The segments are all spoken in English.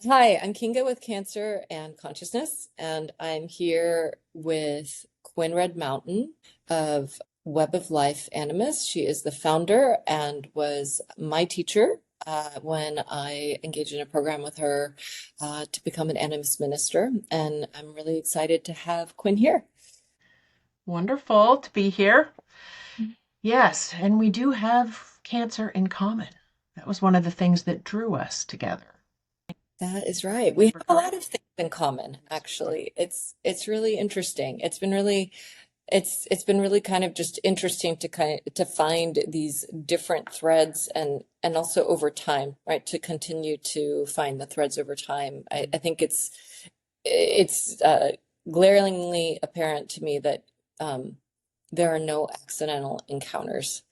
Hi, I'm Kinga with Cancer and Consciousness, and I'm here with Quinn Red Mountain of Web of Life Animist. She is the founder and was my teacher when I engaged in a program with her to become an Animist minister. And I'm really excited to have Quinn here. Wonderful to be here. Yes, and we do have cancer in common. That was one of the things that drew us together. That is right. We have Remember a lot correct? of things in common, actually. It's really interesting. It's been really kind of just interesting to find these different threads and also over time, right? To continue to find the threads over time. I think it's glaringly apparent to me that there are no accidental encounters.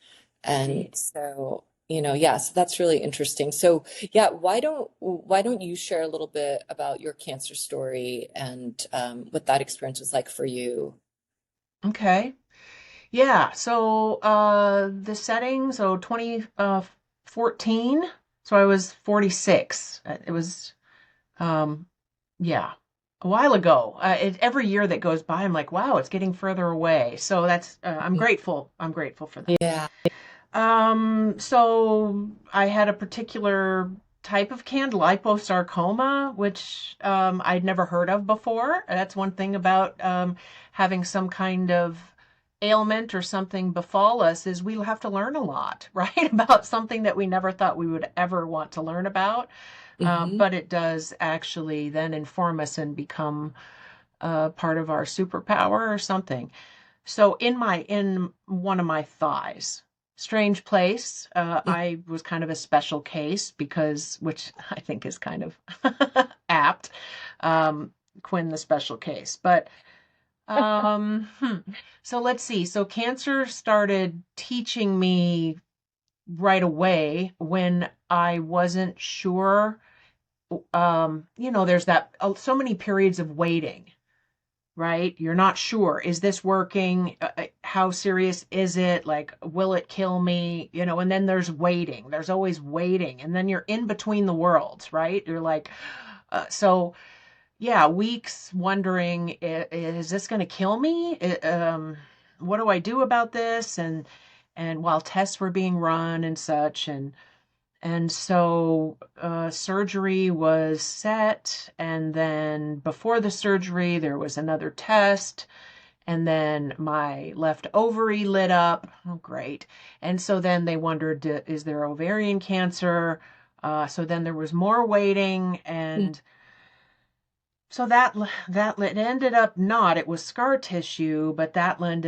Indeed. And so, yeah, so that's really interesting. So, yeah, why don't you share a little bit about your cancer story and what that experience was like for you? Okay. Yeah, so the setting, so 2014, so I was 46. It was um yeah, a while ago. Every year that goes by, I'm like, wow, it's getting further away. So that's I'm grateful. I'm grateful for that. Yeah. So I had a particular type of liposarcoma, which I'd never heard of before. That's one thing about having some kind of ailment or something befall us is we'll have to learn a lot, right? About something that we never thought we would ever want to learn about. Hmm. But it does actually then inform us and become part of our superpower or something. So in one of my thighs, strange place. I was kind of a special case because, which I think is kind of apt, um, Quinn the special case. But um, hmm. so let's see. So cancer started teaching me right away when I wasn't sure. There's that so many periods of waiting, right? You're not sure. Is this working? How serious is it? Like, will it kill me? And then there's waiting. There's always waiting. And then you're in between the worlds, right? You're like, yeah, weeks wondering, is this going to kill me? What do I do about this? And while tests were being run and such, and so surgery was set, and then before the surgery, there was another test, and then my left ovary lit up. Oh, great. And so then they wondered, is there ovarian cancer? So then there was more waiting, and so that it ended up not. It was scar tissue, but that led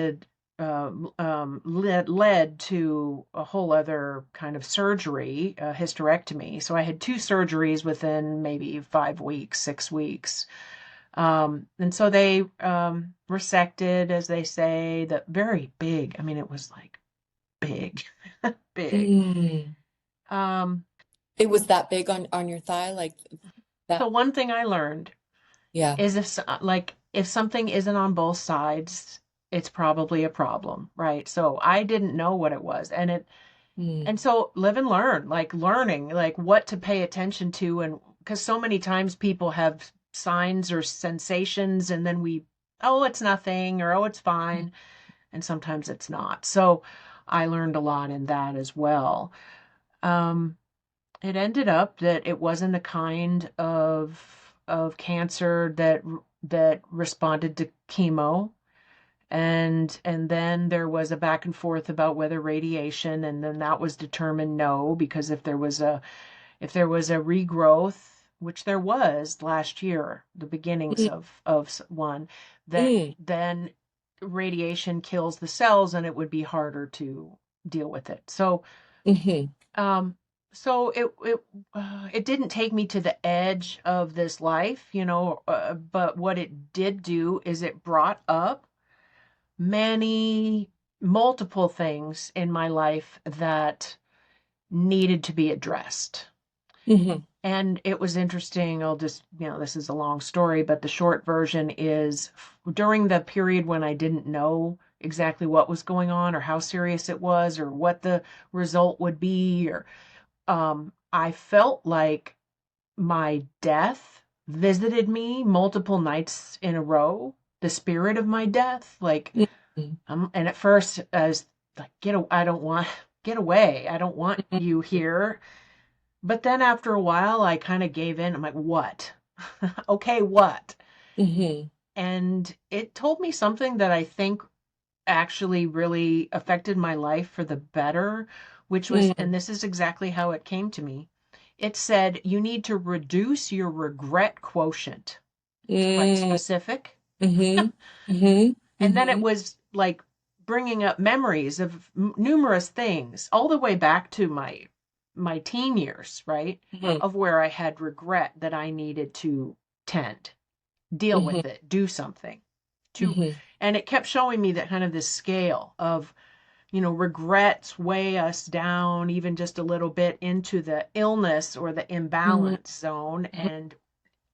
to a whole other kind of surgery, hysterectomy. So I had two surgeries within maybe 5 weeks, 6 weeks. And so they resected, as they say, the very big. I mean, it was like big, big. Mm. Um, It was that big on your thigh, like so that. one thing I learned Yeah. is if something isn't on both sides, it's probably a problem, right? So I didn't know what it was, Mm. and so live and learn, like learning like what to pay attention to, and because so many times people have signs or sensations, and then oh, it's nothing, or oh, it's fine, and sometimes it's not. So I learned a lot in that as well. Um, it ended up that it wasn't a kind of cancer that responded to chemo, and then there was a back and forth about whether radiation, and then that was determined no, because if there was a regrowth, which there was last year, the beginnings Mm. of one, that Mm. then radiation kills the cells and it would be harder to deal with it. Hmm. Um, so it didn't take me to the edge of this life, but what it did do is it brought up many multiple things in my life that needed to be addressed. Hmm. And it was interesting. I'll just, this is a long story, but the short version is during the period when I didn't know exactly what was going on or how serious it was or what the result would be, or I felt like my death visited me multiple nights in a row, the spirit of my death. Like, Mhm. and at first I was like, I don't want, get away. I don't want you here. But then after a while, I kind of gave in. I'm like, what? Okay, what? Mhm. And it told me something that I think actually really affected my life for the better, which was, and Mhm. this is exactly how it came to me. It said, you need to reduce your regret quotient. It's quite Mhm. specific. Mhm. Mhm. And then it Mhm. was like bringing up memories of numerous things all the way back to my teen years, right? Mhm. Of where I had regret that I needed to tend, deal Mhm. with it, do something to, Mhm. and it kept showing me that kind of this scale of, regrets weigh us down even just a little bit into the illness or the Mhm. imbalance zone. And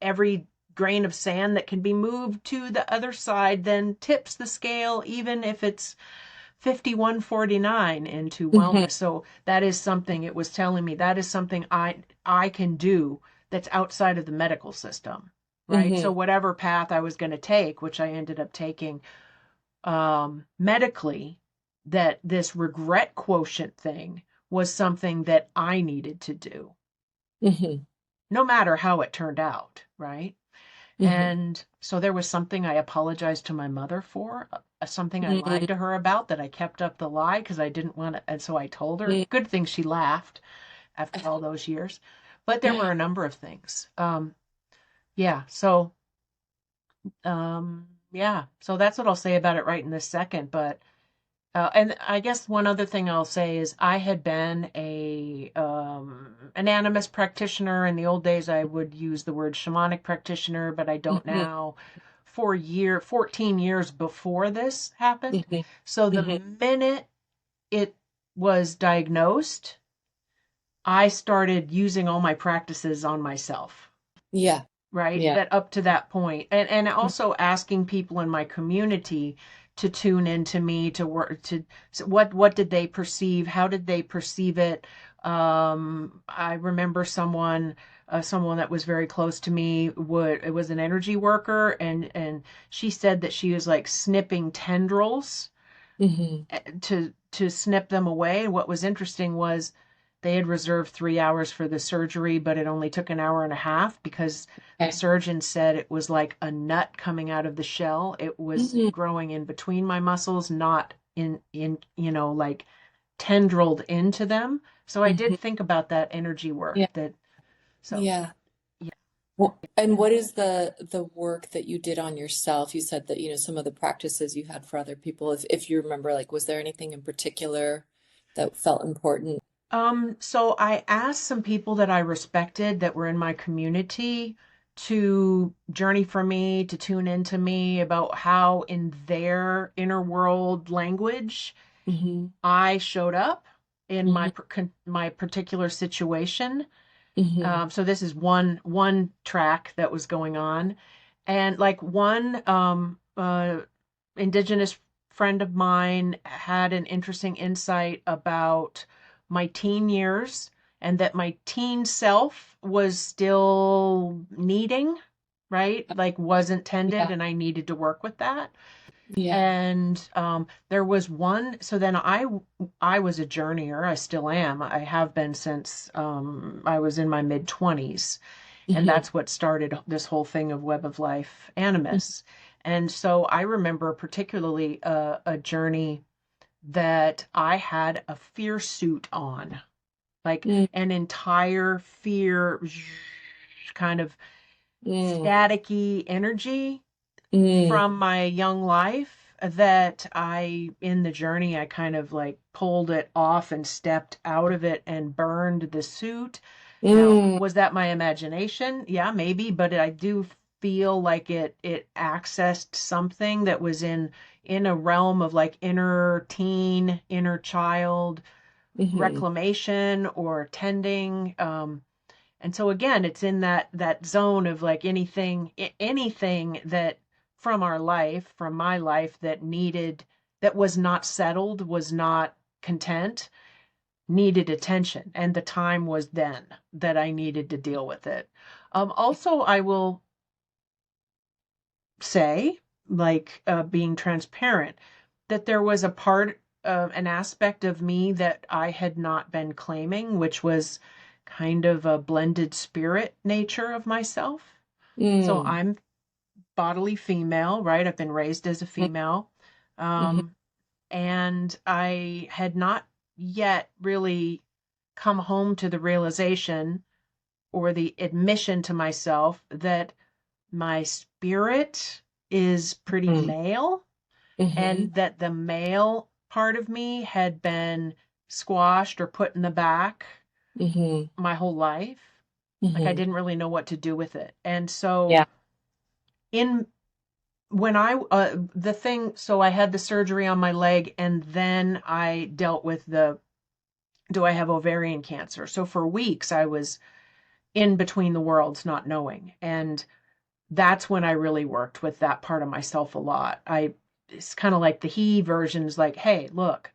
every grain of sand that can be moved to the other side then tips the scale, even if it's 51-49 into Mhm. wellness. So that is something it was telling me, that is something I can do that's outside of the medical system. Right. So Mhm. whatever path I was going to take, which I ended up taking medically, that this regret quotient thing was something that I needed to do, Mhm. no matter how it turned out. Right. Mhm. And so there was something I apologized to my mother for, something I lied Mhm. to her about that I kept up the lie because I didn't want to. And so I told her. Mhm. Good thing she laughed after all those years. But there were a number of things. Yeah. So, yeah. So that's what I'll say about it right in this second. But and I guess one other thing I'll say is I had been an animist practitioner in the old days. I would use the word shamanic practitioner, but I don't Mhm. now. 14 years before this happened. Mhm. So the Mhm. minute it was diagnosed, I started using all my practices on myself, Yeah. right? Yeah. That up to that point, and also asking people in my community to tune into me, to work, to so what did they perceive, how did they perceive it. I remember someone that was very close to me, would it was an energy worker, and she said that she was like snipping tendrils Mhm. to snip them away. What was interesting was they had reserved 3 hours for the surgery, but it only took an hour and a half because the Okay. surgeon said it was like a nut coming out of the shell. It was Mhm. growing in between my muscles, not in like tendrilled into them. So I did Mhm. think about that energy Yeah. work that so Yeah. yeah. Well, and what is the work that you did on yourself? You said that, some of the practices you had for other people, if you remember, like, was there anything in particular that felt important? So I asked some people that I respected that were in my community to journey for me, to tune into me about how in their inner world language Hmm. I showed up in Hmm. my particular situation. Hmm. So this is one track that was going on, and like one indigenous friend of mine had an interesting insight about my teen years and that my teen self was still needing, right? Like wasn't tended, Yeah. and I needed to work with that. Yeah. And there was one, so then I was a journeyer. I still am. I have been since I was in my mid 20s, and Hmm. that's what started this whole thing of Web of Life Animus. And so I remember particularly a journey that I had a fear suit on, like Hmm. an entire fear kind of Hmm. staticky energy Hmm. from my young life that in the journey, I kind of like pulled it off and stepped out of it and burned the suit. Now, Hmm. was that my imagination? Yeah, maybe, but I do feel like it accessed something that was in a realm of like inner teen, inner child Hmm. reclamation or tending. And so again, it's in that zone of like anything that from our life, from my life that was not settled, was not content, needed attention, and the time was then that I needed to deal with it. Also, I will say, like, being transparent, that there was a part of an aspect of me that I had not been claiming, which was kind of a blended spirit nature of myself. So Mm, I'm bodily female, right? I've been raised as a mm, female. mhm, Um, and I had not yet really come home to the realization or the admission to myself that my spirit is pretty mm, male, mhm, and that the male part of me had been squashed or put in the back mhm, my whole life. Like I mhm. didn't really know what to do with it. And Yeah. so in when I the thing so I had the surgery on my leg, and then I dealt with the do I have ovarian cancer. So for weeks I was in between the worlds not knowing. And that's when I really worked with that part of myself a lot. It's kind of like the he version's like, hey, look,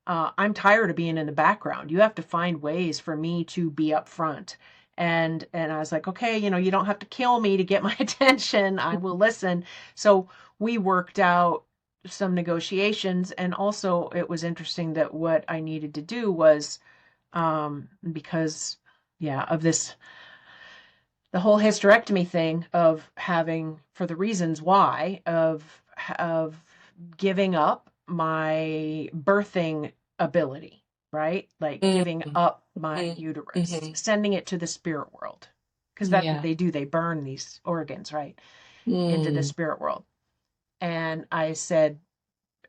I'm tired of being in the background. You have to find ways for me to be up front. And I was like, okay, you don't have to kill me to get my attention. I will listen. So we worked out some negotiations, and also it was interesting that what I needed to do was because yeah, of this the whole hysterectomy thing of having for the reasons why of giving up my birthing ability, right? Like Mm, giving up my mhm, uterus, mhm. sending it to the spirit world. Because that's what Yeah. they do. They burn these organs, right, into the Mm, spirit world. And I said,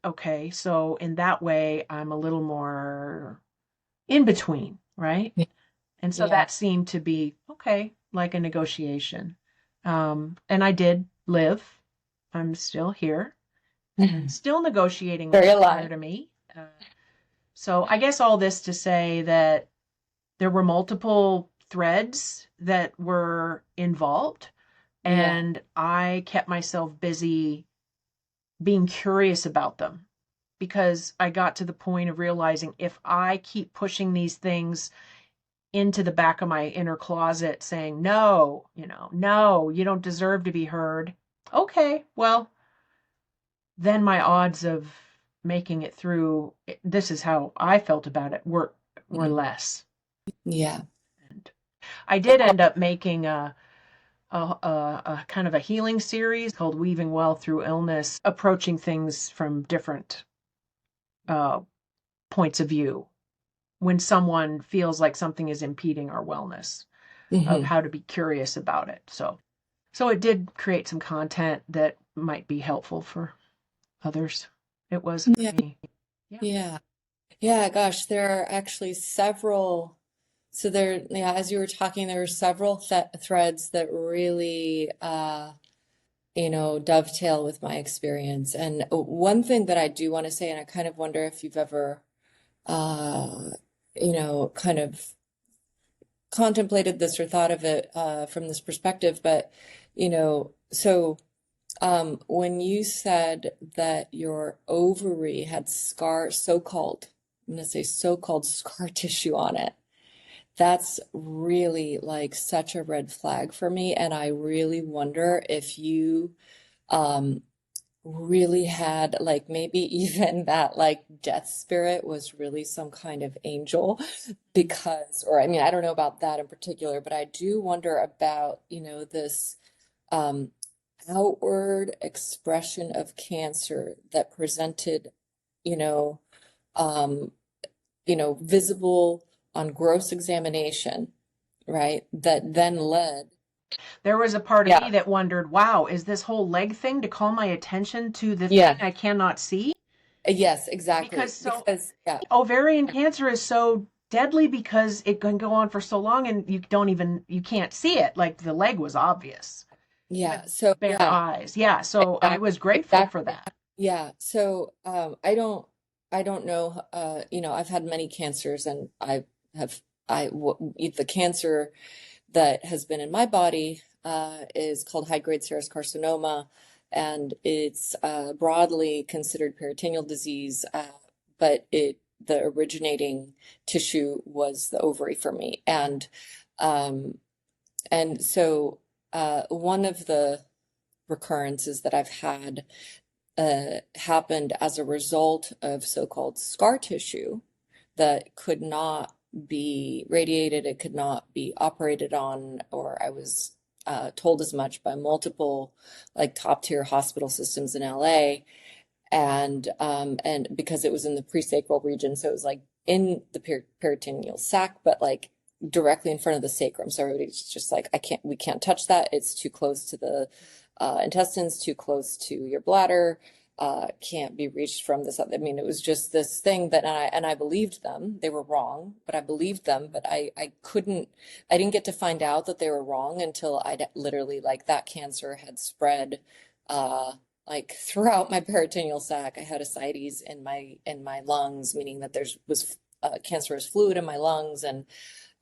okay, so in that way, I'm a little more in between, right? yeah. And so Yeah. that seemed to be okay, like a negotiation. And I did live. I'm still here and still negotiating with Very that part alive. of me. So I guess all this to say that there were multiple threads that were involved, Yeah. and I kept myself busy being curious about them because I got to the point of realizing if I keep pushing these things into the back of my inner closet saying, no, no, you don't deserve to be heard. Okay, well, then my odds of making it through, this is how I felt about it, were Mm, less. yeah. And I did end up making a kind of a healing series called Weaving Well Through Illness, approaching things from different uh, points of view when someone feels like something is impeding our wellness, of Hmm. how to be curious about it. So it did create some content that might be helpful for others. It was for Yeah. me. Yeah. Yeah. Yeah. Gosh, there are actually several. So there, yeah, as you were talking, there were several threads that really, dovetail with my experience. And one thing that I do want to say, and I kind of wonder if you've ever, uh, kind of contemplated this or thought of it from this perspective, but when you said that your ovary had so-called, I'm going to say so-called scar tissue on it, that's really like such a red flag for me. And I really wonder if you um, really had like maybe even that like death spirit was really some kind of angel because, or I mean, I don't know about that in particular, but I do wonder about, this um, outward expression of cancer that presented, you know, um, visible on gross examination, right? That then led. There was a part of me Yeah. that wondered, wow, is this whole leg thing to call my attention to the thing Yeah. I cannot see? Yes, Because exactly. so Because yeah. ovarian cancer is so deadly because it can go on for so long and you can't see it. Like the leg was obvious with Yeah. So bare yeah, eyes. Yeah. So I exactly. was grateful for Exactly. that. Yeah. So I don't know, I've had many cancers and have the cancer that has been in my body is called high-grade serous carcinoma, and it's broadly considered peritoneal disease, but the originating tissue was the ovary for me. Um, and so one of the recurrences that I've had happened as a result of so-called scar tissue that could not be radiated, it could not be operated on, or I was told as much by multiple like top tier hospital systems in LA, and because it was in the presacral region, so it was like in the peritoneal sac, but like directly in front of the sacrum. So everybody's just like, we can't touch that. It's too close to the intestines, too close to your bladder, can't be reached from this. I mean, it was just this thing that, I believed them. They were wrong, but I believed them. But I didn't get to find out that they were wrong until I'd literally, like, that cancer had spread, like throughout my peritoneal sac. I had ascites in my lungs, meaning that was cancerous fluid in my lungs, and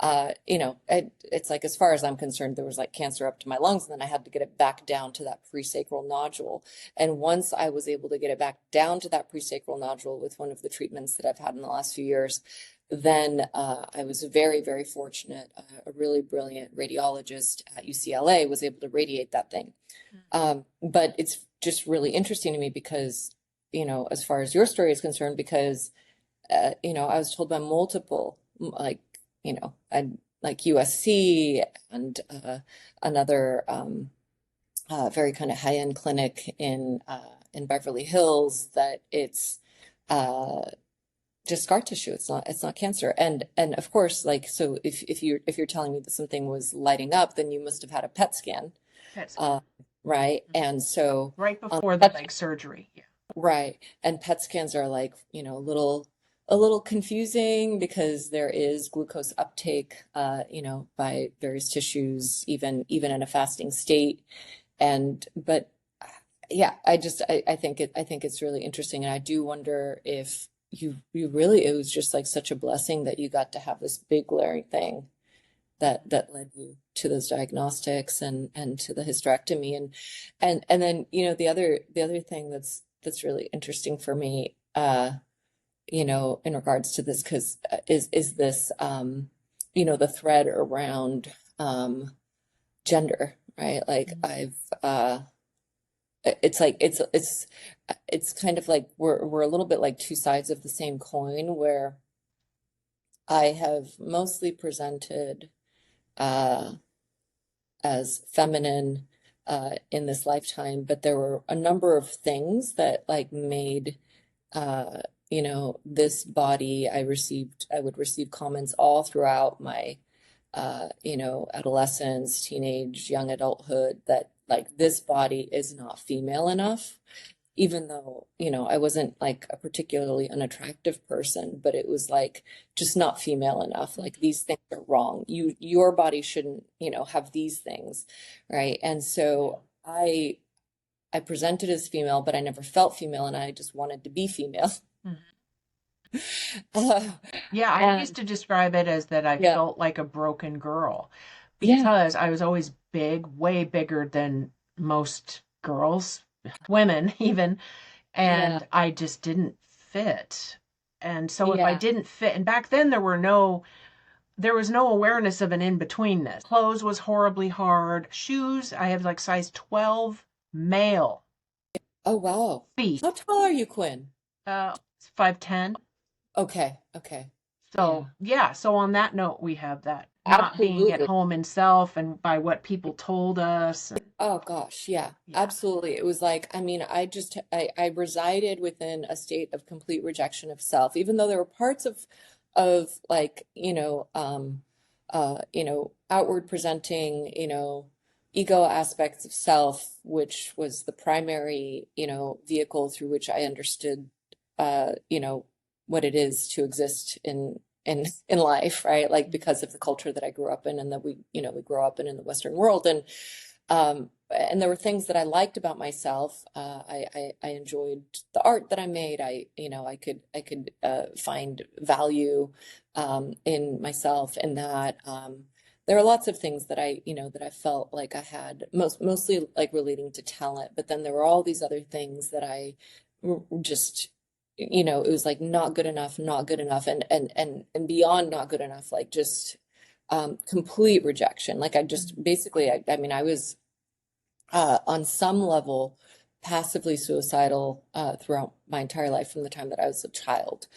it's like, as far as I'm concerned, there was like cancer up to my lungs, and then I had to get it back down to that presacral nodule. And once I was able to get it back down to that presacral nodule with one of the treatments that I've had in the last few years, then I was very, very fortunate. A really brilliant radiologist at UCLA was able to radiate that thing. But it's just really interesting to me because, as far as your story is concerned, because, I was told by multiple, like, I'd like USC and another very kind of high-end clinic in Beverly Hills, that it's just scar tissue. It's not cancer. And of course, like, so if you're telling me that something was lighting up, then you must have had a PET scan. PET scan. Right. And so right before the leg surgery. Yeah. Right. And PET scans are like, a little confusing because there is glucose uptake, by various tissues, even in a fasting state. But yeah, I think it's really interesting. And I do wonder if you really, it was just like such a blessing that you got to have this big glaring thing that led you to those diagnostics and to the hysterectomy. And then, the other thing that's really interesting for me, in regards to this, because is this, the thread around gender, right? Like, it's like it's kind of like we're a little bit like two sides of the same coin, where I have mostly presented as feminine in this lifetime, but there were a number of things that like made this body. I would receive comments all throughout my adolescence, teenage, young adulthood, that like, this body is not female enough, even though, I wasn't like a particularly unattractive person, but it was like just not female enough. Like, these things are wrong. Your body shouldn't, have these things, right? And so I presented as female, but I never felt female, and I just wanted to be female. Yeah, I used to describe it as that I Yeah. felt like a broken girl Yeah. because I was always big, way bigger than most girls, women even, Yeah. and I just didn't fit. And so if I Yeah. didn't fit, and back then there was no awareness of an in-betweenness. Clothes was horribly hard. Shoes, I have like size 12 male Oh, wow. feet. How tall are you, Quinn? 5'10". Okay. Okay. So, yeah, so on that note, we have that not being at Absolutely. home in self and by what people told us. Oh gosh, yeah, Yeah. absolutely. It was like, I mean, I resided within a state of complete rejection of self, even though there were parts of like, outward presenting, ego aspects of self, which was the primary, vehicle through which I understood, what it is to exist in life, right? Like, because of the culture that I grew up in, and that we grow up in the Western world. And there were things that I liked about myself. I enjoyed the art that I made. I could find value in myself, and that there are lots of things that I felt like I had, mostly like relating to talent. But then there were all these other things that I just it was like not good enough, not good enough, and beyond not good enough, like just complete rejection. Like I just basically, I mean, I was on some level passively suicidal throughout my entire life from the time that I was a child,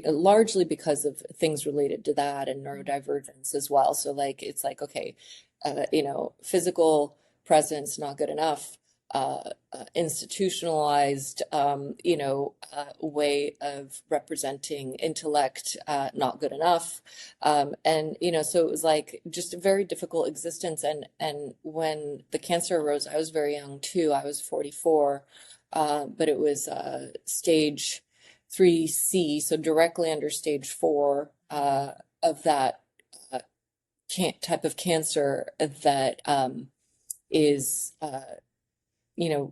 largely because of things related to that and neurodivergence as well. So like it's like okay, physical presence not good enough. Institutionalized, way of representing intellect, not good enough. And so it was like just a very difficult existence. And when the cancer arose, I was very young too. I was 44, but it was stage 3C, so directly under stage 4 of that type of cancer that is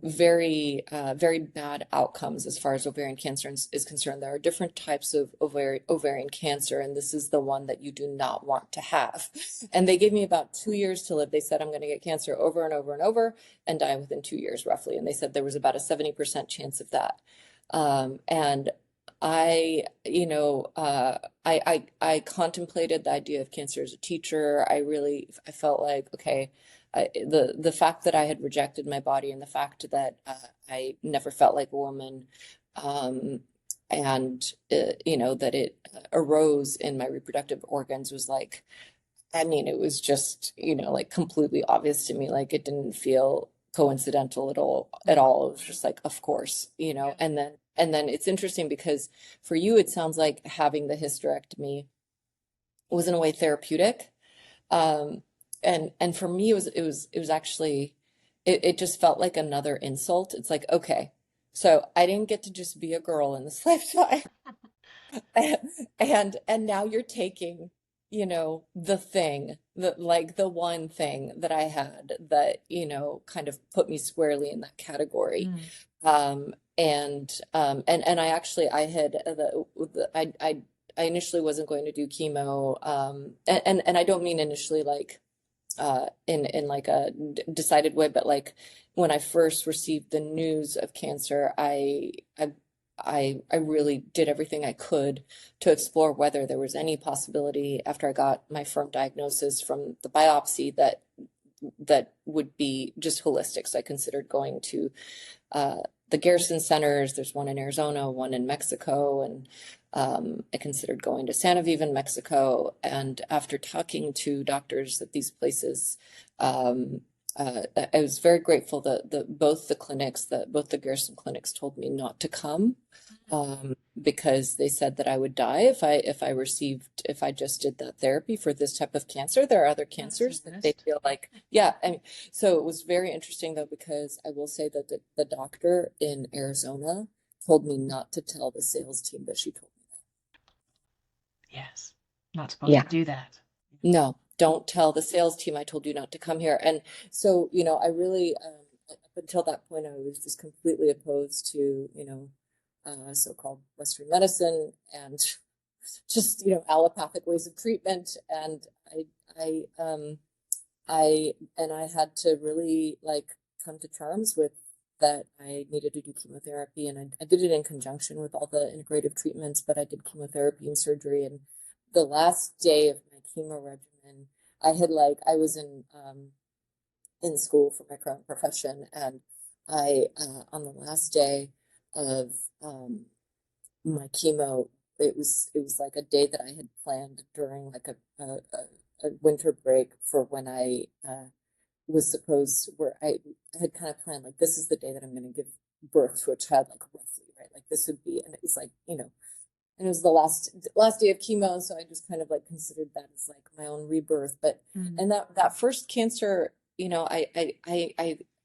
very, very bad outcomes as far as ovarian cancer is concerned. There are different types of ovarian cancer, and this is the one that you do not want to have. And they gave me about 2 years to live. They said I'm going to get cancer over and over and over and die within 2 years, roughly. And they said there was about a 70% chance of that. And I, I contemplated the idea of cancer as a teacher. I felt like, okay, the fact that I had rejected my body and the fact that I never felt like a woman, and that it arose in my reproductive organs was like, I mean, it was just like completely obvious to me. Like it didn't feel coincidental at all. At all. It was just like, of course, and then it's interesting because for you, it sounds like having the hysterectomy was in a way therapeutic. Um, and for me, it was actually, it just felt like another insult. It's like, okay, so I didn't get to just be a girl in this lifetime. And now you're taking, the thing that like the one thing that I had that, kind of put me squarely in that category. Mm. And I actually I had I initially wasn't going to do chemo, and I don't mean initially like in like a decided way, but like when I first received the news of cancer, I really did everything I could to explore whether there was any possibility after I got my firm diagnosis from the biopsy that would be just holistic. So I considered going to uh, the Garrison centers. There's one in Arizona, one in Mexico, and I considered going to Santa Viva in Mexico. And after talking to doctors at these places, I was very grateful that both the Garrison clinics told me not to come, because they said that I would die if I just did that therapy for this type of cancer. There are other cancers that they feel like, yeah. I mean, so it was very interesting though, because I will say that the doctor in Arizona told me not to tell the sales team that she told me Yes. Not that. supposed to Yeah. do that. No, don't tell the sales team I told you not to come here. And so, I really, up until that point, I was just completely opposed to, so-called Western medicine and just, allopathic ways of treatment. And I, I had to really like come to terms with that I needed to do chemotherapy, and I did it in conjunction with all the integrative treatments, but I did chemotherapy and surgery. And the last day of my chemo regimen, I was in school for my current profession, and I on the last day of my chemo, it was like a day that I had planned during like a winter break for when I was supposed where I had kind of planned like this is the day that I'm going to give birth to a child, like roughly, right? Like this would be, and it was like, and it was the last day of chemo, so I just kind of like considered that as like my own rebirth. But Mm. and that first cancer, I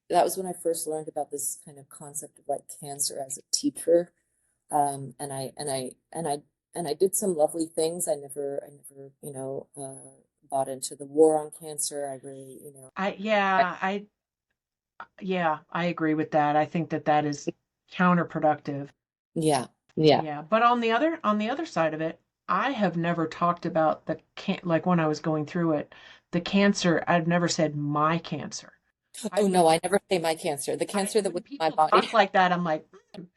that was when I first learned about this kind of concept of like cancer as a teacher. And I did some lovely things. I never bought into the war on cancer. I really, I I, yeah, I yeah, I agree with that. I think that that is counterproductive. yeah, yeah. Yeah, but on the other side of it, I have never talked about like when I was going through it, the cancer, I've never said my cancer. I Oh would, no, I never say my cancer. The cancer that when was in my people body. talk like that, I'm like,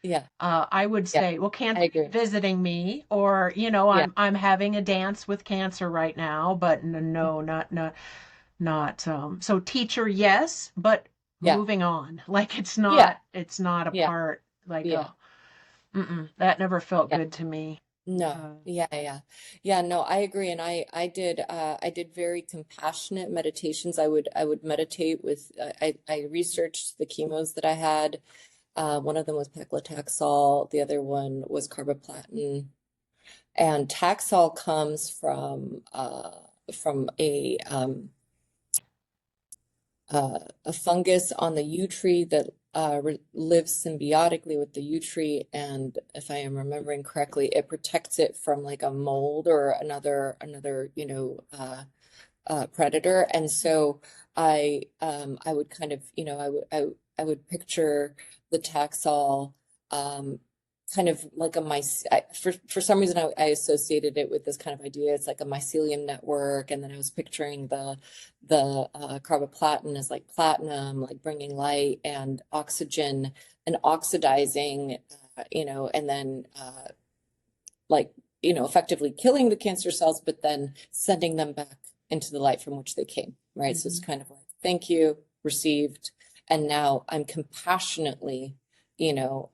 Yeah, I would yeah, say, well, I cancer is agree. visiting me, or Yeah, I'm having a dance with cancer right now, but no, not. So teacher, yes, but yeah, moving on. Like yeah, it's not a yeah, part. Like yeah, that never felt yeah. good to me. No, Uh, yeah, no, I agree. And I did very compassionate meditations. I would meditate with, I researched the chemos that I had. One of them was paclitaxel, the other one was carboplatin. And Taxol comes from a fungus on the yew tree that lives symbiotically with the yew tree, and if I am remembering correctly, it protects it from like a mold or another predator. And so I would kind of, I would picture the Taxol kind of like for some reason I associated it with this kind of idea. It's like a mycelium network, and then I was picturing the carboplatin as like platinum, like bringing light and oxygen and oxidizing, and then like, effectively killing the cancer cells, but then sending them back into the light from which they came, right? So it's mhm. kind of like, thank you, received, and now I'm compassionately, you know,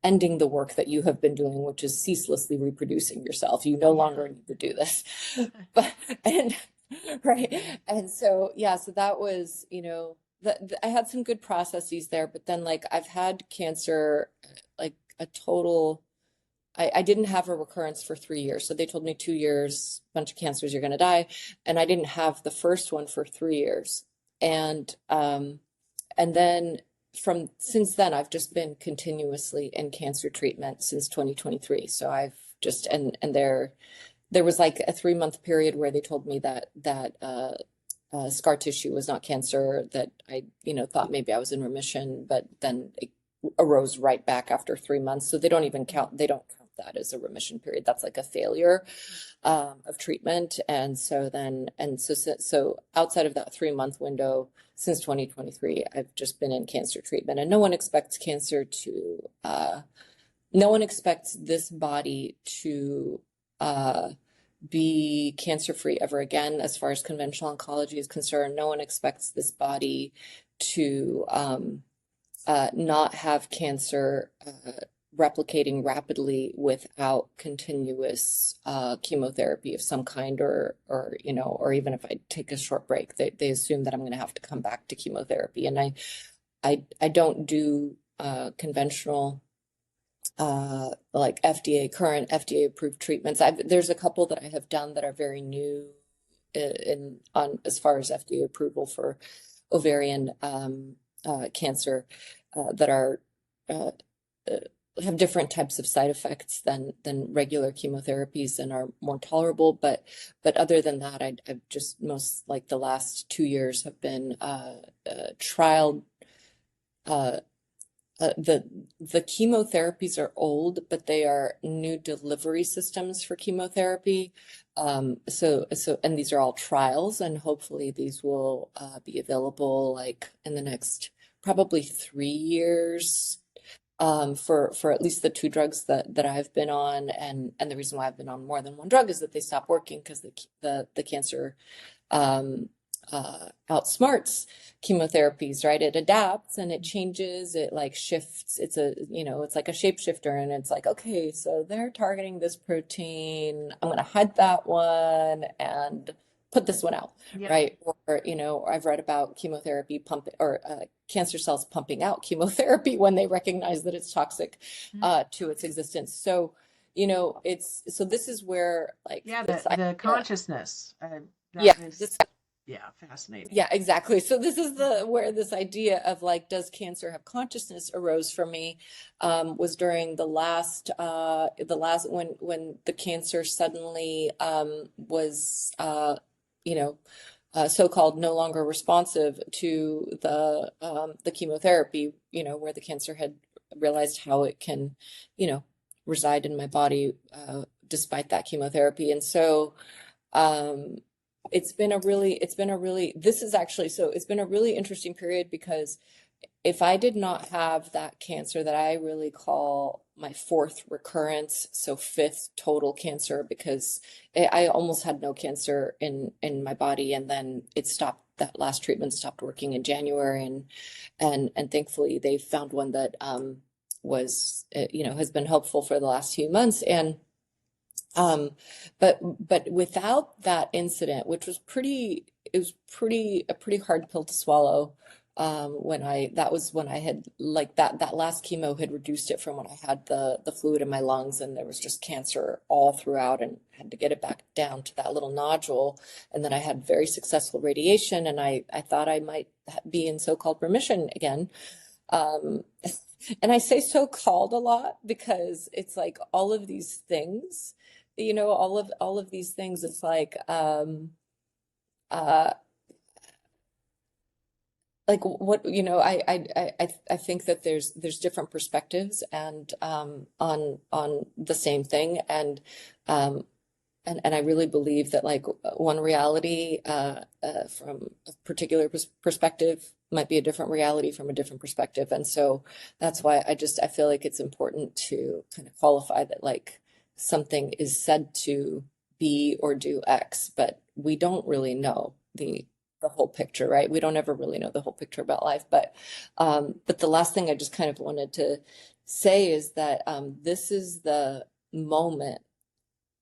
ending the work that you have been doing, which is ceaselessly reproducing yourself. You no Yeah. longer need to do this. But, and, right. And so, yeah, so that was, I had some good processes there, but then like I've had cancer, like a total I didn't have a recurrence for 3 years. So they told me 2 years, bunch of cancers, you're going to die. And I didn't have the first one for 3 years. And then from since then, I've just been continuously in cancer treatment since 2023. So I've just, and there was like a 3 month period where they told me that scar tissue was not cancer, that I, thought maybe I was in remission, but then it arose right back after 3 months. So they don't count that as a remission period. That's like a failure of treatment. And so outside of that 3 month window, since 2023, I've just been in cancer treatment. And no one expects this body to uh, be cancer free ever again. As far as conventional oncology is concerned, no one expects this body to not have cancer replicating rapidly without continuous chemotherapy of some kind, or even if I take a short break, they assume that I'm going to have to come back to chemotherapy. And I don't do conventional like current FDA approved treatments. There's a couple that I have done that are very new in on as far as FDA approval for ovarian cancer, that are uh, uh, have different types of side effects than regular chemotherapies and are more tolerable. But other than that, I've just most like the last 2 years have been trial. Uh, the chemotherapies are old, but they are new delivery systems for chemotherapy. And these are all trials, and hopefully these will be available like in the next probably 3 years, for at least the two drugs that I've been on. And the reason why I've been on more than one drug is that they stop working because the cancer um, outsmarts chemotherapies, right? It adapts and it changes, it like shifts. It's like a shapeshifter, and it's like, okay, so they're targeting this protein. I'm going to hide that one and put this one out, Yep. right? Or I've read about chemotherapy pumping or cancer cells pumping out chemotherapy when they recognize that it's toxic to its existence. So, this is where like Yeah, this the idea, consciousness. yeah, That is, this yeah, fascinating. yeah, exactly. So this is the where this idea of like, does cancer have consciousness arose for me, was during the last when the cancer suddenly was so-called no longer responsive to the chemotherapy, where the cancer had realized how it can, you know, reside in my body despite that chemotherapy. And so um this is actually, so it's been a really interesting period because if I did not have that cancer that I really call my fourth recurrence, so fifth total cancer, because I almost had no cancer in my body, and then it stopped. That last treatment stopped working in January, and thankfully they found one that was has been helpful for the last few months, and um, but without that incident, which was it was a pretty hard pill to swallow. When that was when I had like that last chemo had reduced it from when I had the fluid in my lungs, and there was just cancer all throughout, and had to get it back down to that little nodule. And then I had very successful radiation, and I thought I might be in so-called remission again. Um, and I say so-called a lot because it's like all of these things, all of these things. It's uh, like what, I think that there's different perspectives and on the same thing, um, and I really believe that like one reality from a particular perspective might be a different reality from a different perspective. And so that's why I feel like it's important to kind of qualify that like something is said to be or do X, but we don't really know the whole picture, right? We don't ever really know the whole picture about life. But the last thing I just kind of wanted to say is that this is the moment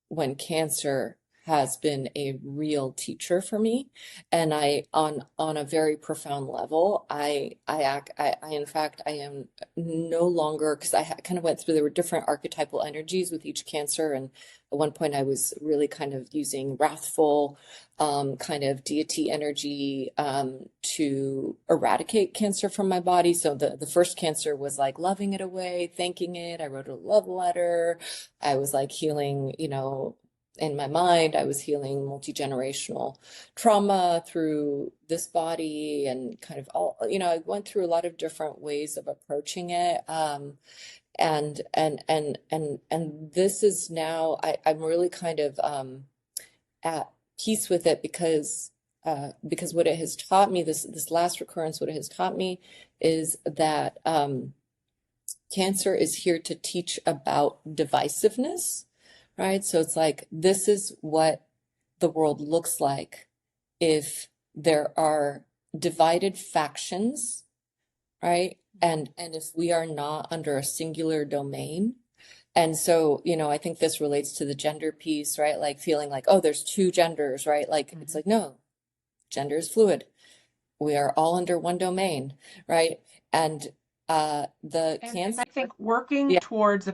when cancer has been a real teacher for me, and on a very profound level, in fact I am no longer, because kind of went through, there were different archetypal energies with each cancer, and at one point I was really kind of using wrathful kind of deity energy to eradicate cancer from my body. So the first cancer was like loving it away, thanking it. I wrote a love letter. I was like healing, in my mind, I was healing multi-generational trauma through this body, and kind of all, I went through a lot of different ways of approaching it. And this is now, I'm really kind of at peace with it because what it has taught me, this last recurrence, what it has taught me is that cancer is here to teach about divisiveness, right? So it's like, this is what the world looks like if there are divided factions, right? And if we are not under a singular domain. And so, I think this relates to the gender piece, right? Like feeling like, oh, there's two genders, right? Like, it's like, no, gender is fluid. We are all under one domain, right? And the And cancer, I think working yeah, towards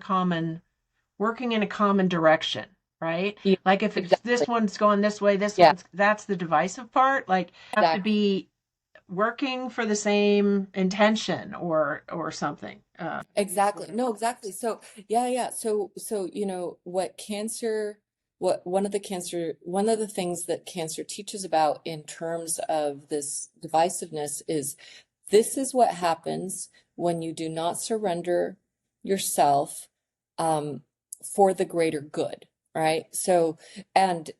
working in a common direction, right? yeah, Like if it's exactly. this one's going this way, Yeah, that's the divisive part. Like have to exactly. be working for the same intention or something. Exactly. No, exactly. So, yeah, yeah. So, what cancer, one of the things that cancer teaches about in terms of this divisiveness is this is what happens when you do not surrender yourself, um, for the greater good, right? So, and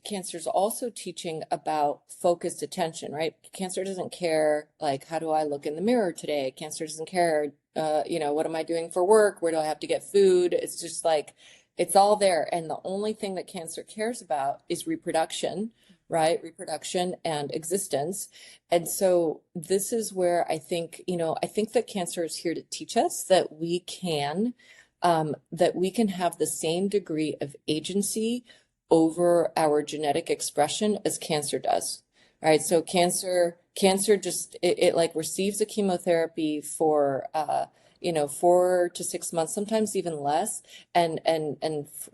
cancer is also teaching about focused attention, right? Cancer doesn't care like, how do I look in the mirror today? Cancer doesn't care, what am I doing for work? Where do I have to get food? It's just like, it's all there. And the only thing that cancer cares about is reproduction, right? Reproduction and existence. And so this is where I think that cancer is here to teach us that we can have the same degree of agency over our genetic expression as cancer does. Right. So cancer just, it like receives a chemotherapy for, 4 to 6 months, sometimes even less. And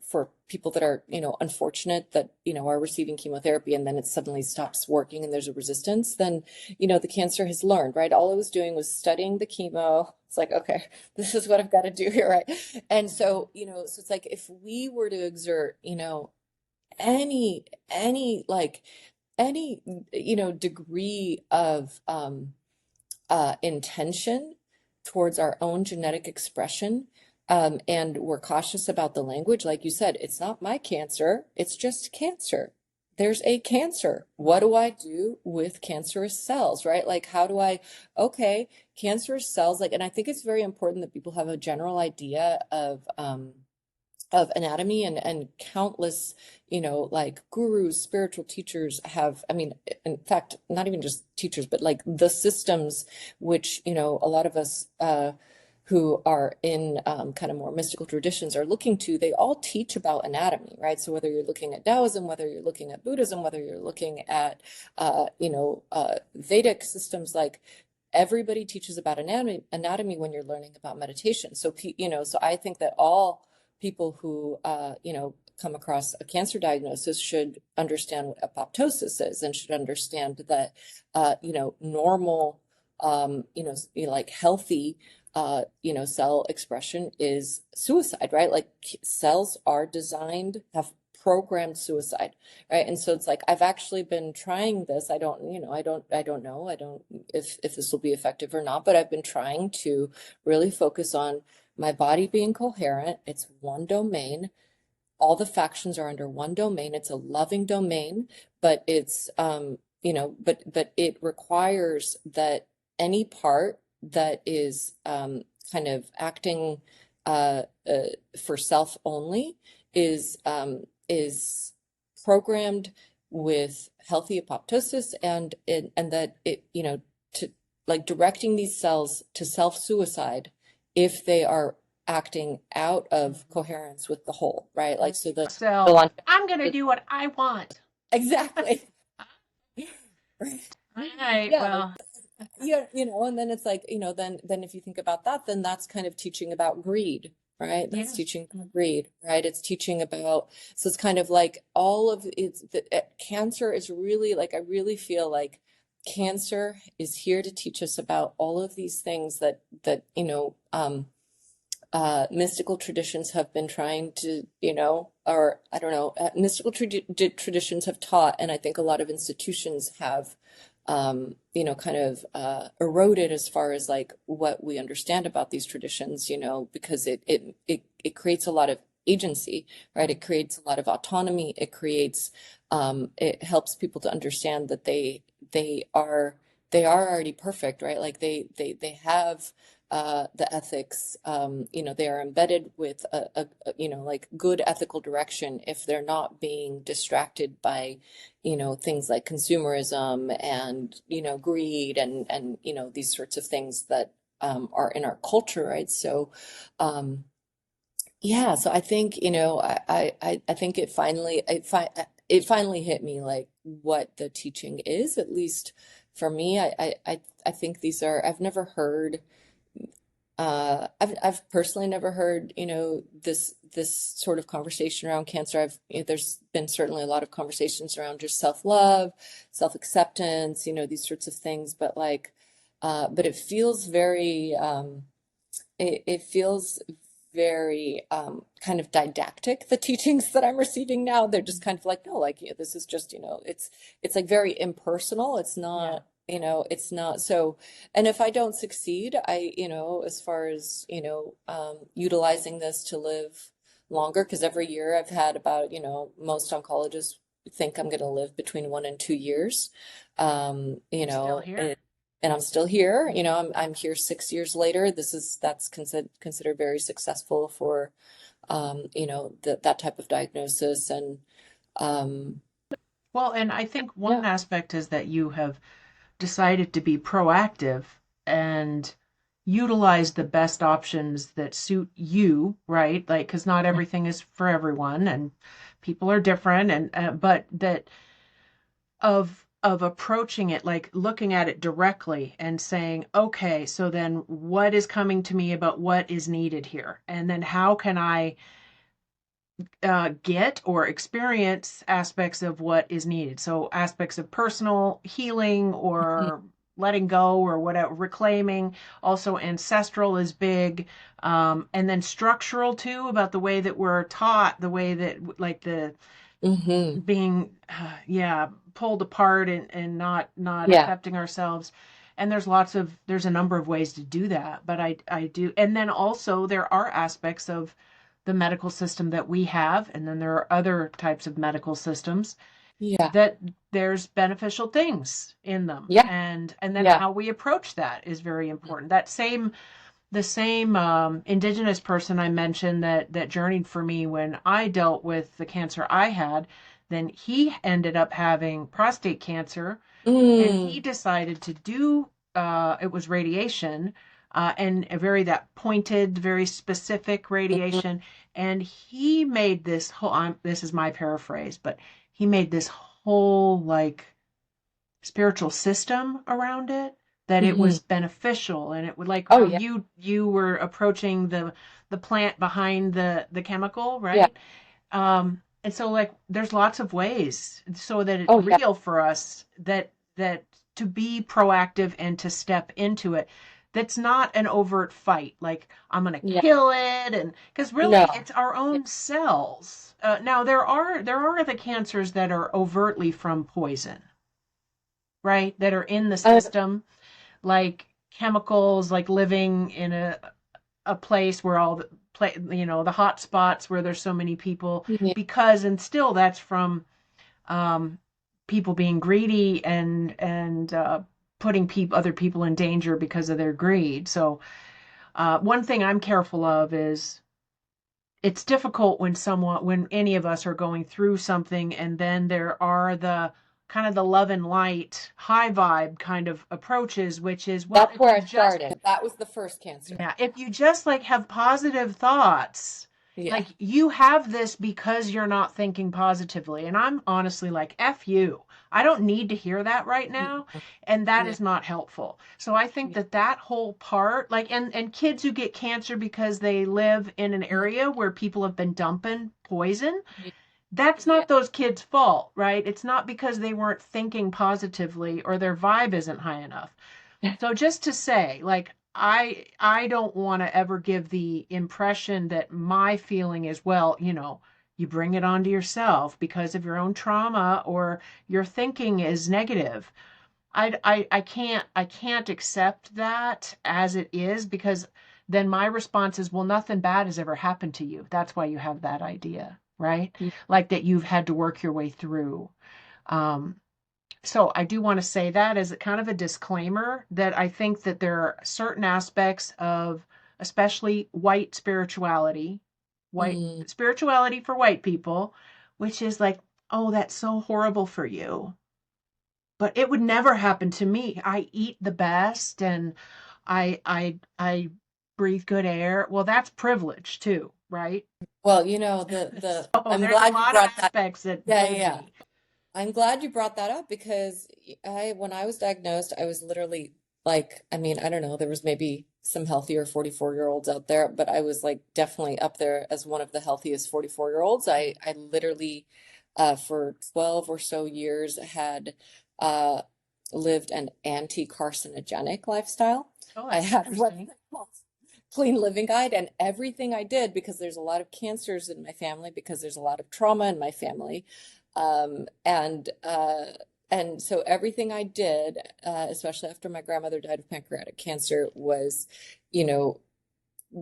for people that are, unfortunate that, are receiving chemotherapy and then it suddenly stops working and there's a resistance, then, the cancer has learned, right? All it was doing was studying the chemo. It's like, okay, this is what I've got to do here, right? And so, so it's like if we were to exert, any like any degree of intention towards our own genetic expression, and we're cautious about the language, like you said, it's not my cancer, it's just cancer. there's a cancer. What do I do with cancerous cells, right? Like, how do I, okay, cancerous cells, like, and I think it's very important that people have a general idea of anatomy, and countless, like gurus, spiritual teachers have, I mean, in fact, not even just teachers, but like the systems which, a lot of us who are in kind of more mystical traditions are looking to, they all teach about anatomy, right? So whether you're looking at Taoism, whether you're looking at Buddhism, whether you're looking at, Vedic systems, like everybody teaches about anatomy when you're learning about meditation. So, so I think that all people who, come across a cancer diagnosis should understand what apoptosis is, and should understand that, normal, like healthy, cell expression is suicide, right? Like cells are designed, have programmed suicide, right? And so it's like, I've actually been trying this. I don't know. I don't, if this will be effective or not, but I've been trying to really focus on my body being coherent. It's one domain. All the factions are under one domain. It's a loving domain, but it's, but it requires that any part that is kind of acting for self only is programmed with healthy apoptosis, and that it, to like directing these cells to self-suicide if they are acting out of coherence with the whole, right? Like, so the So I'm going to do what I want. exactly. Right. Right. Yeah. Well, Yeah, and then it's like, then if you think about that, then that's kind of teaching about greed, right? That's yes. teaching about greed, right? It's teaching about, so it's kind of like all of it's cancer is really like, I really feel like cancer is here to teach us about all of these things that mystical traditions have been trying to, or I don't know, mystical traditions have taught, and I think a lot of institutions have, kind of eroded as far as like what we understand about these traditions, because it creates a lot of agency, right? It creates a lot of autonomy. It helps people to understand that they are already perfect, right? Like they have the ethics, they are embedded with like good ethical direction if they're not being distracted by, things like consumerism and, greed and these sorts of things that are in our culture, right? So, yeah, so I think, I think it finally hit me like what the teaching is, at least for me. I think these are, I've never heard I've personally never heard, this sort of conversation around cancer. There's been certainly a lot of conversations around just self-love, self-acceptance, these sorts of things, but like, but it feels very, it feels very kind of didactic, the teachings that I'm receiving now. They're just kind of like, no, like, yeah, this is just, it's like very impersonal. It's not, it's not so, and if I don't succeed, as far as, utilizing this to live longer, because every year I've had about, most oncologists think I'm going to live between 1 and 2 years. Still here. And I'm still here. I'm here 6 years later. That's considered very successful for, that type of diagnosis. And um, Well, and I think one yeah. aspect is that you have decided to be proactive and utilize the best options that suit you, right? Like, because not everything is for everyone, and people are different, and but that of approaching it, like looking at it directly and saying, okay, so then what is coming to me about what is needed here, and then how can I get or experience aspects of what is needed. So aspects of personal healing Mhm. or letting go or whatever, reclaiming. Also ancestral is big. And then structural too, about the way that we're taught, the way that like the Mhm. being, yeah, pulled apart and not Yeah. accepting ourselves. And there's a number of ways to do that, but I do. And then also there are aspects of the medical system that we have, and then there are other types of medical systems. Yeah. that there's beneficial things in them, Yeah. and then Yeah. how we approach that is very important. That same the same indigenous person I mentioned that journeyed for me when I dealt with the cancer I had, then he ended up having prostate cancer, and he Mm. decided to do it was radiation, and a very that pointed, very specific Mhm. radiation, and he made this whole. This is my paraphrase, but he made this whole like spiritual system around it, that it Mhm. was beneficial, and it would like Oh how yeah. you were approaching the plant behind the chemical, Yeah. right? And so like there's lots of ways so that it's Oh yeah. real for us, that to be proactive and to step into it, that's not an overt fight like I'm going to Yeah. kill it, and because really No. it's our Yeah. own cells. Now there are the cancers that are overtly from poison, right, that are in the Uh, system, like chemicals, like living in a place where all the the hot spots where there's so many people, yeah. because and still that's from um, people being greedy and putting other people in danger because of their greed. So one thing I'm careful of is it's difficult when any of us are going through something, and then there are the kind of the love and light high vibe kind of approaches, which is, well, That's if where you I just, started. That was the first cancer. yeah, if you just like have positive thoughts, Yeah. like you have this because you're not thinking positively. And I'm honestly like, F you. I don't need to hear that right now. Mhm. And that Yeah. is not helpful. So I think Yeah. that whole part, like, and kids who get cancer because they live in an Mhm. area where people have been dumping poison, Yeah. that's Yeah. not those kids' fault, right? It's not because they weren't thinking positively or their vibe isn't high enough. So just to say, like, I don't want to ever give the impression that my feeling is, well, you bring it onto yourself because of your own trauma or your thinking is negative. I can't accept that as it is, because then my response is, well, nothing bad has ever happened to you. That's why you have that idea, right? Yeah. Like that you've had to work your way through. Um, so I do want to say that as a kind of a disclaimer, that I think that there are certain aspects of especially white spirituality, white Mm. spirituality for white people, which is like, oh, that's so horrible for you. But it would never happen to me. I eat the best, and I breathe good air. Well, that's privilege too, right? Well, the So I'm there's a glad you lot of brought that. aspects that Yeah, blow yeah. me. I'm glad you brought that up because when I was diagnosed, I was literally like, I mean, I don't know, there was maybe some healthier 44-year-olds out there, but I was like definitely up there as one of the healthiest 44-year-olds. I literally, for 12 or so years had uh, lived an anti-carcinogenic lifestyle. Oh, I that's had a website interesting. called Clean Living Guide, and everything I did, because there's a lot of cancers in my family, because there's a lot of trauma in my family. Um, and uh, and so everything I did, especially after my grandmother died of pancreatic cancer, was, you know,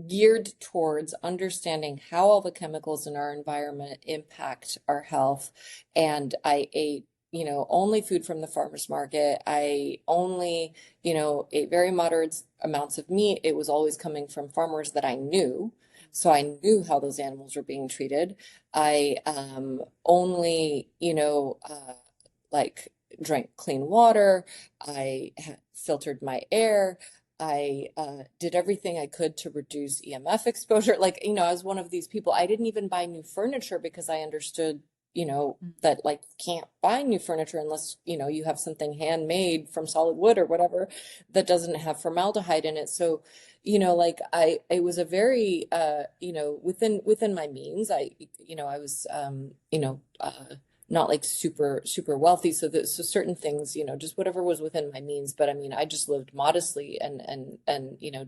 geared towards understanding how all the chemicals in our environment impact our health. And I ate, only food from the farmer's market. I only, ate very moderate amounts of meat. It was always coming from farmers that I knew. So I knew how those animals were being treated. I only, like drank clean water. I filtered my air. I did everything I could to reduce EMF exposure. Like, I was one of these people. I didn't even buy new furniture because I understood, that like you can't buy new furniture unless, you have something handmade from solid wood or whatever that doesn't have formaldehyde in it. So, like it was a very, within my means. I was, not like super super wealthy, so certain things, just whatever was within my means. But I mean, I just lived modestly and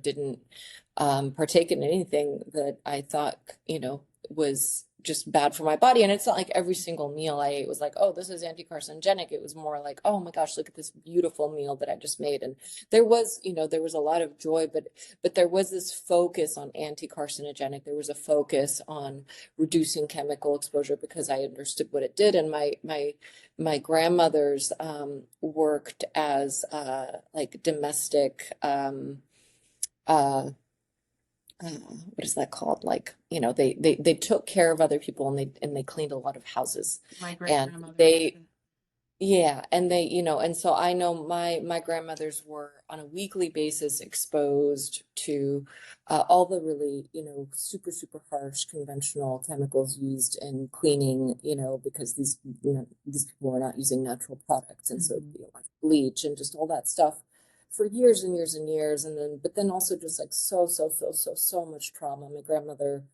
didn't partake in anything that I thought was just bad for my body. And it's not like every single meal I ate was like, oh, this is anti-carcinogenic. It was more like, oh my gosh, look at this beautiful meal that I just made. And there was, there was a lot of joy, but there was this focus on anti-carcinogenic. There was a focus on reducing chemical exposure because I understood what it did. And my grandmothers worked as like domestic uh what is that called? Like, they took care of other people, and they cleaned a lot of houses. My great And grandmother did they too. yeah, and and so I know my grandmothers were on a weekly basis exposed to all the really, super, super harsh conventional chemicals used in cleaning, because these people were not using natural products. And so it'd Hmm. be like bleach and just all that stuff for years and years and years. And then, but then also just like so much trauma. My grandmother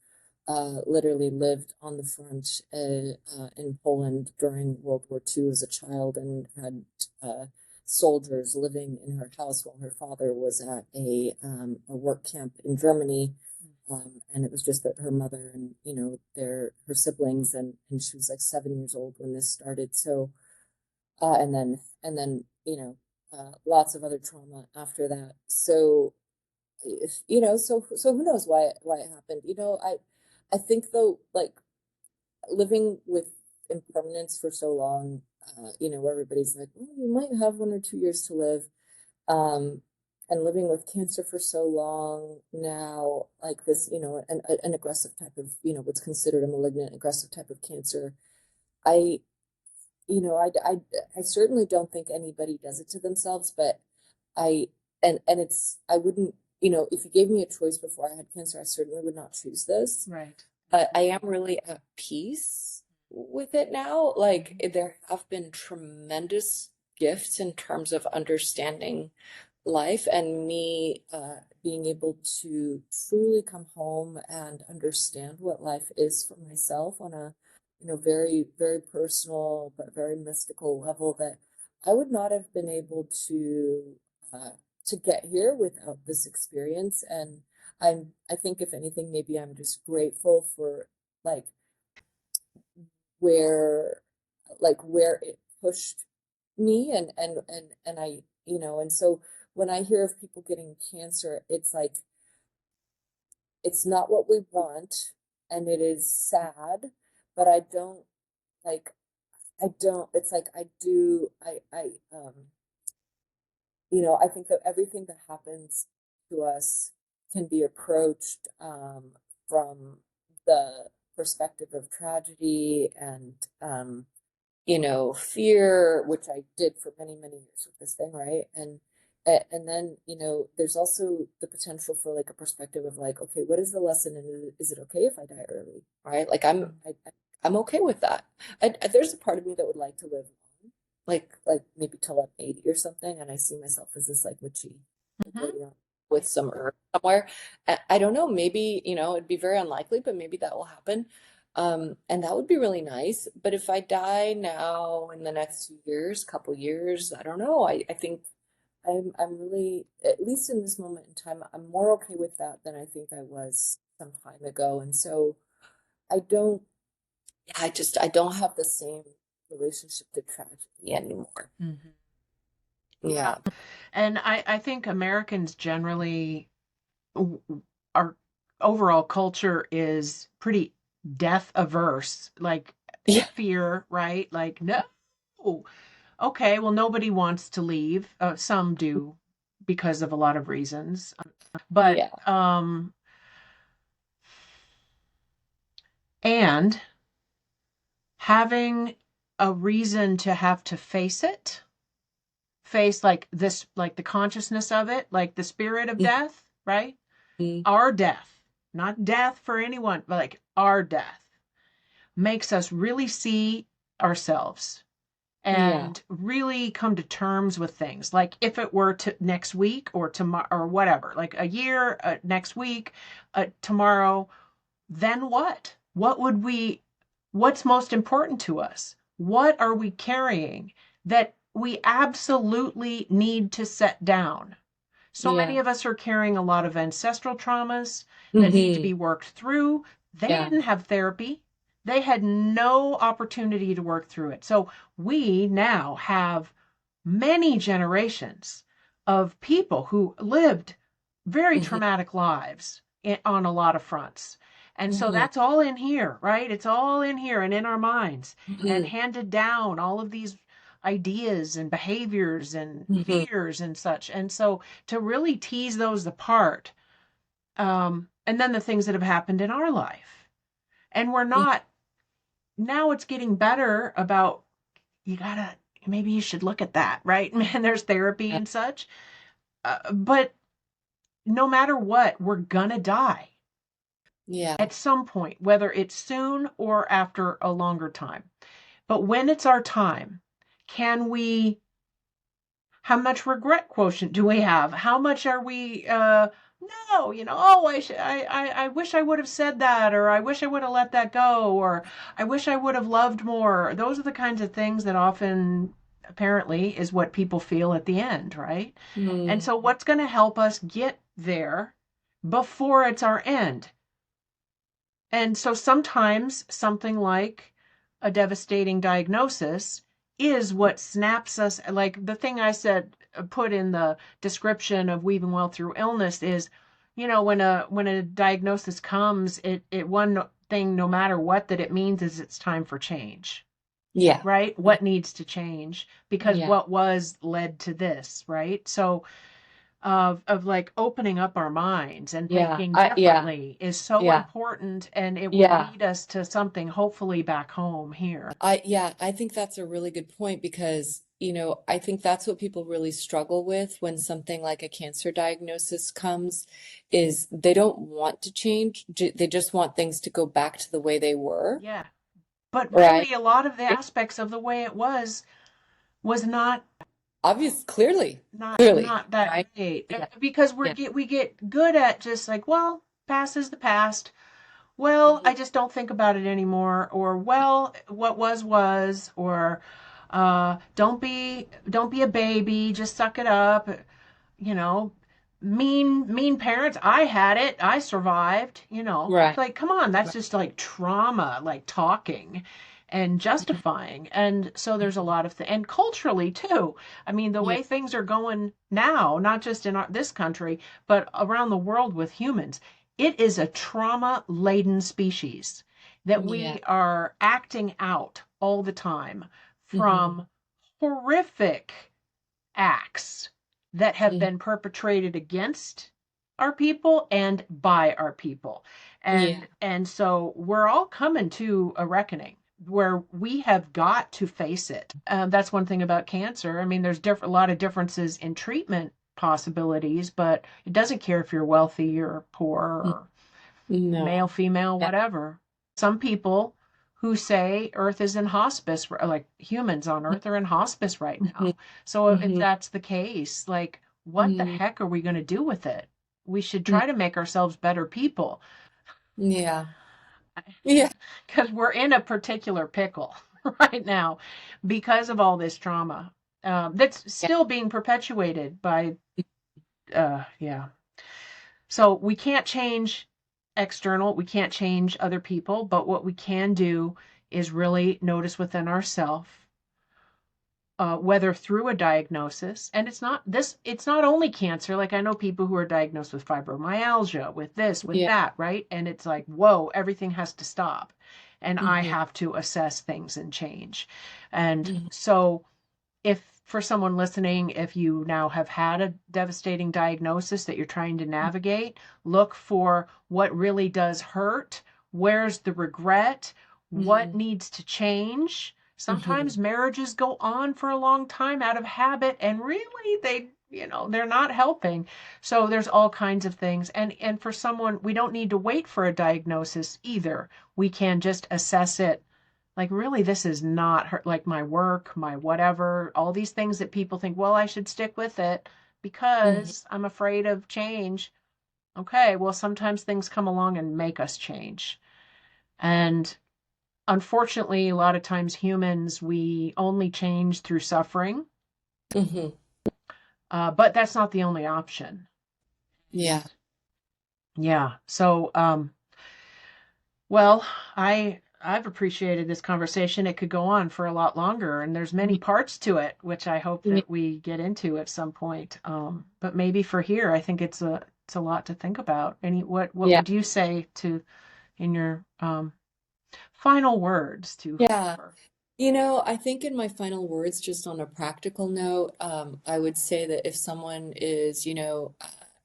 literally lived on the front in Poland during World War II as a child, and had soldiers living in her house while her father was at a work camp in Germany. And it was just that her mother and her siblings, and she was like 7 years old when this started. So and then lots of other trauma after that. So so who knows why it happened. I think though, like, living with impermanence for so long, where everybody's like, oh, you might have 1 or 2 years to live. Um, and living with cancer for so long now, like this, an aggressive type of, what's considered a malignant aggressive type of cancer. I, I certainly don't think anybody does it to themselves, but I, and I wouldn't, if you gave me a choice before I had cancer, I certainly would not choose this. Right. But I am really at peace with it now. Like, Mhm. there have been tremendous gifts in terms of understanding life, and me being able to truly come home and understand what life is for myself on a, very, very personal but very mystical level, that I would not have been able uh, to get here without this experience. And I think if anything, maybe I'm just grateful for like where where it pushed me, and I, and so when I hear of people getting cancer, it's like it's not what we want, and it is sad, but I don't like I don't it's like I do I think that everything that happens to us can be approached from the perspective of tragedy and fear, which I did for many, many years with this thing, right? And then, there's also the potential for like a perspective of like, okay, what is the lesson, and is it okay if I die early, right? Like I'm okay with that. There's a part of me that would like to live long, like maybe till I'm 80 or something, and I see myself as this like witchy old Mhm. lady with some herb somewhere. I don't know, maybe, it'd be very unlikely, but maybe that will happen. And that would be really nice. But if I die now in the next few years, couple years, I don't know. I think I'm really, at least in this moment in time, I'm more okay with that than I think I was some time ago. And so I don't, I don't have the same relationship to tragedy anymore. Mhm. Yeah. Yeah. And I think Americans generally, our overall culture is pretty death averse, like Yeah. fear, right? Like, no. Okay, well, nobody wants to leave. Some do because of a lot of reasons. But, Yeah. and having a reason to have to face like this, like the consciousness of it, like the spirit of death, right? Mhm. Our death, not death for anyone, but like our death makes us really see ourselves Yeah. and really come to terms with things. Like if it were to next week or tomorrow or whatever, like a year, next week, tomorrow, then what? What's most important to us? What are we carrying that we absolutely need to set down? So many Yeah. of us are carrying a lot of ancestral traumas that need to Hmm. be worked through. They Yeah. didn't have therapy. They had no opportunity to work through it. So we now have many generations of people who lived very Hmm. traumatic lives on a lot of fronts. And so Hmm. that's all in here, right? It's all in here and in our minds and Hmm. handed down all of these ideas and behaviors and Hmm. fears and such. And so to really tease those apart, and then the things that have happened in our life. And we're not, now it's getting better about, you gotta, maybe you should look at that, right? And there's therapy Yeah. and such. But no matter what, we're gonna die Yeah. at some point, whether it's soon or after a longer time. But when it's our time, can we, how much regret quotient do we have? How much are we, no, oh, I wish I would have said that, or I wish I would have let that go, or I wish I would have loved more. Those are the kinds of things that often, apparently, is what people feel at the end, right? And Mm. so, what's going to help us get there before it's our end? And so sometimes something like a devastating diagnosis is what snaps us. Like the thing I said, put in the description of weaving well through illness is, when a diagnosis comes, it one thing, no matter what, that it means is it's time for change, Yeah. right? What needs to change because Yeah. what was led to this, right? So of like opening up our minds and Yeah. thinking Yeah. differently is so Yeah. important, and it will Yeah. lead us to something hopefully back home here. Yeah, I think that's a really good point because, I think that's what people really struggle with when something like a cancer diagnosis comes, is they don't want to change. They just want things to go back to the way they were, Yeah, but right? really a lot of the aspects of the way it was not Obvious, clearly, not clearly, not that right? great. Yeah. Because Yeah. we get good at just like, well, past is the past. Well, Mhm. I just don't think about it anymore. Or, well, what was. Or, don't be a baby, just suck it up. you know, mean parents. I had it. I survived. Right. Like, come on, that's Right. just like trauma, like talking and justifying. And so there's a lot of things, and culturally too. I mean, the Yeah. way things are going now, not just in this country, but around the world with humans, it is a trauma laden species that Yeah. we are acting out all the time Hmm. from horrific acts that have Hmm. been perpetrated against our people and by our people. Yeah. And so we're all coming to a reckoning where we have got to face it. That's one thing about cancer. I mean, there's a lot of differences in treatment possibilities, but it doesn't care if you're wealthy or poor or male, No. female, Yeah. whatever. Some people who say Earth is in hospice, like humans on Earth are in hospice right Hmm. now. So if Hmm. that's the case, like, what the Hmm. heck are we going to do with it? We should try to make ourselves better people Yeah. Yeah. because we're in a particular pickle right now because of all this trauma that's Yeah. still being perpetuated by, yeah. So we can't change external, we can't change other people, but what we can do is really notice within ourselves, whether through a diagnosis, and it's not only cancer. Like I know people who are diagnosed with fibromyalgia, with this, with Yeah. that, right? And it's like, whoa, everything has to stop. And I Hmm. have to assess things and change. And Hmm. so if for someone listening, if you now have had a devastating diagnosis that you're trying to navigate, look for what really does hurt. Where's the regret? What Hmm. needs to change? Hmm. Sometimes marriages go on for a long time out of habit and really they're not helping. So there's all kinds of things. And for someone, we don't need to wait for a diagnosis either. We can just assess it like, really, this is not her, like my work, my whatever, all these things that people think, well, I should stick with it Hmm. because I'm afraid of change. Okay, well, sometimes things come along and make us change. And unfortunately, a lot of times humans, we only change through suffering, Hmm. but that's not the only option. Yeah. Yeah. So, well, I I've appreciated this conversation. It could go on for a lot longer, and there's many parts to it, which I hope Yeah. that we get into at some point. But maybe for here, I think it's a lot to think about. What Yeah. would you say to in your final words to Yeah. offer? I think in my final words, just on a practical note, I would say that if someone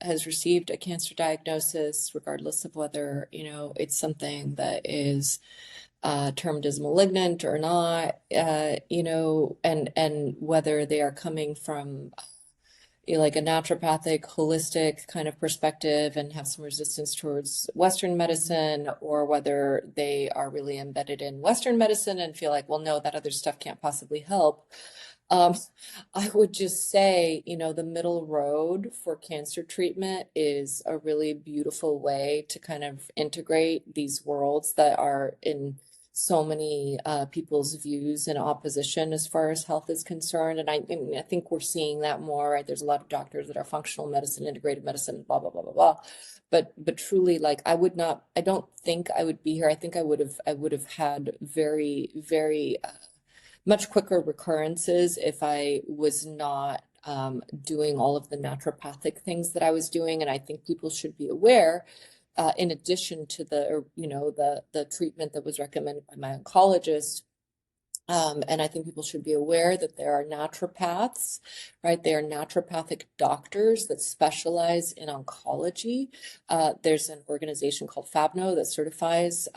has received a cancer diagnosis, regardless of whether, it's something that is termed as malignant or not, and whether they are coming from like a naturopathic, holistic kind of perspective and have some resistance towards Western medicine, or whether they are really embedded in Western medicine and feel like, well, no, that other stuff can't possibly help. Um, I would just say, the middle road for cancer treatment is a really beautiful way to kind of integrate these worlds that are in so many people's views in opposition as far as health is concerned. And I think we're seeing that more, right? There's a lot of doctors that are functional medicine, integrated medicine, blah, blah, blah, blah, blah. But truly, like I don't think I would be here. I think I would have had very, very much quicker recurrences if I was not doing all of the naturopathic things that I was doing. And I think people should be aware, in addition to the treatment that was recommended by my oncologist. And I think people should be aware that there are naturopaths, right? They are naturopathic doctors that specialize in oncology. There's an organization called FABNO that certifies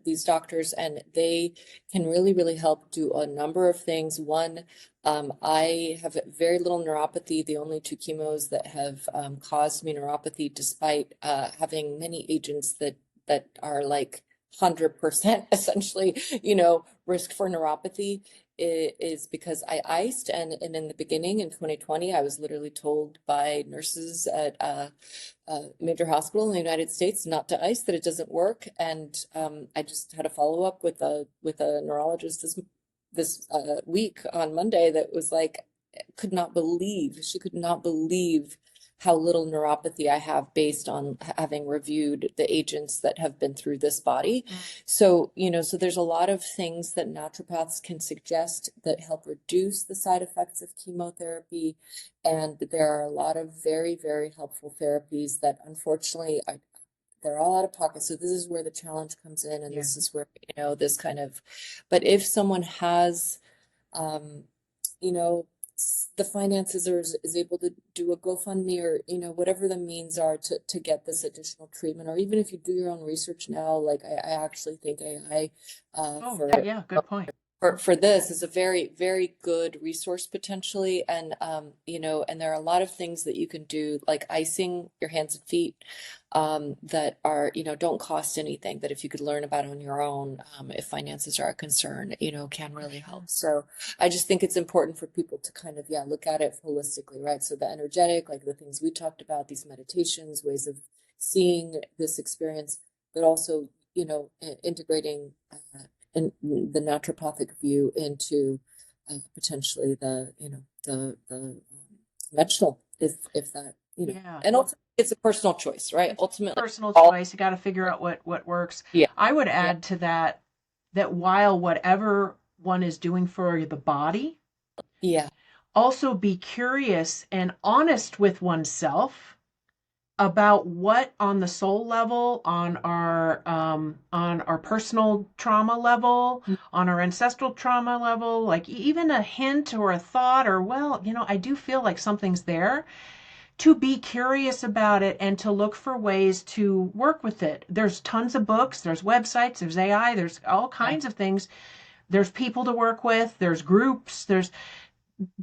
these doctors, and they can really, really help do a number of things. One, I have very little neuropathy. The only two chemos that have caused me neuropathy, despite having many agents that are like 100% essentially, risk for neuropathy, is because I iced. And in the beginning in 2020, I was literally told by nurses at a major hospital in the United States not to ice, that it doesn't work. And I just had a follow up with a neurologist this week on Monday that was like, she could not believe how little neuropathy I have based on having reviewed the agents that have been through this body. So, so there's a lot of things that naturopaths can suggest that help reduce the side effects of chemotherapy. And there are a lot of very, very helpful therapies that unfortunately they're all out of pocket. So this is where the challenge comes in. And this is where, this kind of, but if someone has, um, you know, the finances, or is able to do a GoFundMe, or, whatever the means are to get this additional treatment, or even if you do your own research now, like I actually think AI Oh, for yeah, good point. for this is a very, very good resource potentially. And and there are a lot of things that you can do, like icing your hands and feet, that are, don't cost anything, that if you could learn about on your own, if finances are a concern, can really help. So I just think it's important for people to kind of, look at it holistically, right? So the energetic, like the things we talked about, these meditations, ways of seeing this experience, but also, integrating in the naturopathic view into potentially the conventional, if that, Yeah. and ultimately it's a personal choice, right? It's Ultimately, personal all, choice. You got to figure out what works. yeah, I would yeah, add to that that while whatever one is doing for the body, yeah, also be curious and honest with oneself about what on the soul level, on our personal trauma level, on our ancestral trauma level, like even a hint or a thought, or well, I do feel like something's there, to be curious about it and to look for ways to work with it. There's tons of books, there's websites, there's AI, there's all yeah, kinds of things. There's people to work with, there's groups,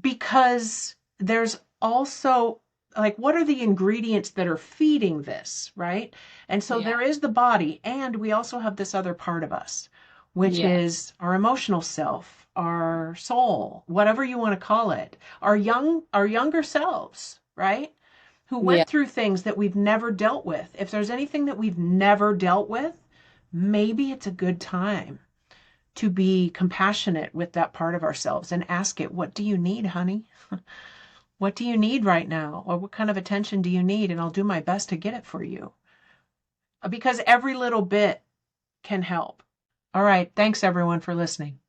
because there's also, like, what are the ingredients that are feeding this, right? And so yeah, there is the body, and we also have this other part of us, which yeah, is our emotional self, our soul, whatever you want to call it, our younger selves, right? Who yeah, went through things that we've never dealt with. If there's anything that we've never dealt with, maybe it's a good time to be compassionate with that part of ourselves and ask it, what do you need, honey? What do you need right now? Or what kind of attention do you need? And I'll do my best to get it for you. Because every little bit can help. All right. Thanks everyone for listening.